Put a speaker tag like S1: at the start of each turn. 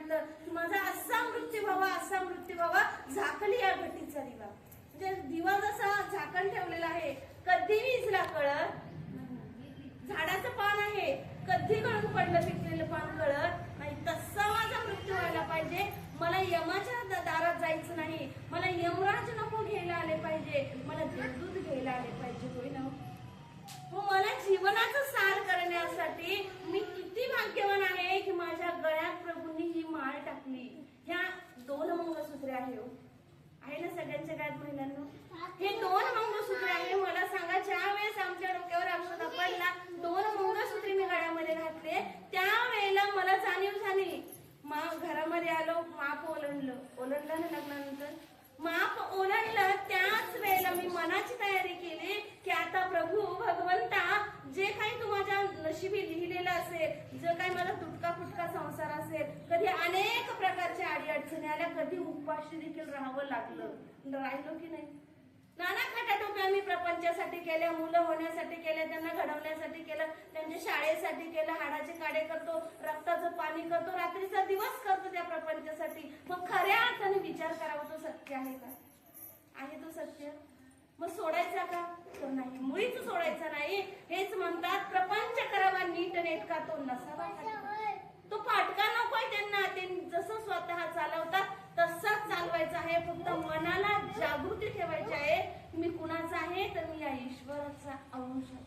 S1: म्हटलं की माझा असा मृत्यू व्हावा झाकली या भट्टीचा दिवा. म्हणजे दिवा जसा झाकण ठेवलेला आहे, कधी विजला कळत, झाडाचं पान आहे कधी गळून पडलं पिकलेलं पान कळत नाही, तसा माझा मृत्यू व्हायला पाहिजे. मला यमाच्या दारात जायचं नाही, मला यमराज नको घ्यायला आले पाहिजे, मला देवदूत घ्यायला आले पाहिजे. होय ना? हो, मला जीवनाचं सार करण्यासाठी मी किती भाग्यवान आहे की माझ्या गळ्यात प्रभूंनी ही माळ टाकली. ह्या 2 मंगळसूत्रे आहे ना सगळ्यांच्या गळ्यात महिलांना? हे 2 मंगळसूत्रे आहे. मला सांगा, ज्या वेळेस आमच्या डोक्यावर अक्षता पडला 2 मंगळसूत्रे मी गळ्यामध्ये घातले, त्यावेळेला मला जाणीव झाली. घरामध्ये आलो, माप ओलांडलं ना लग्नानंतर, माप ओलांडलं. त्याच वेळेला मी मनाची तयारी केली की आता प्रभू भगवंता, जे काही तू माझ्या नशिबी लिहिलेलं असेल, जो काही मला तुटका फुटका संसार असेल, कधी अनेक प्रकारच्या अडीअडचणी आल्या, कधी उपाशी देखील राहावं लागलं, राहिलो की नाही? नाना खटाटोप्या मी प्रपंचासाठी केल्या, मुलं होण्यासाठी केल्या, त्यांना घडवण्यासाठी केलं, त्यांच्या शाळेसाठी केलं, हाडाचे काढे करतो, रक्ताचं पाणी करतो, रात्रीचा दिवस करतो त्या प्रपंचासाठी. मग खऱ्या अर्थाने विचार करावा, तो सत्य आहे का? आहे तो सत्य? मग सोडायचा का? तर नाही, मुळीच सोडायचा नाही. हेच म्हणतात, प्रपंच करावा नीट नेटका, तो नसावा तो फाटका नकोय त्यांना. ते जसं स्वतः चालवतात तसंच चालवायचं आहे. फक्त मनाला जागृती ठेवायची आहे, मी कुणाचा आहे, तर मी या ईश्वराचा अंश आहे.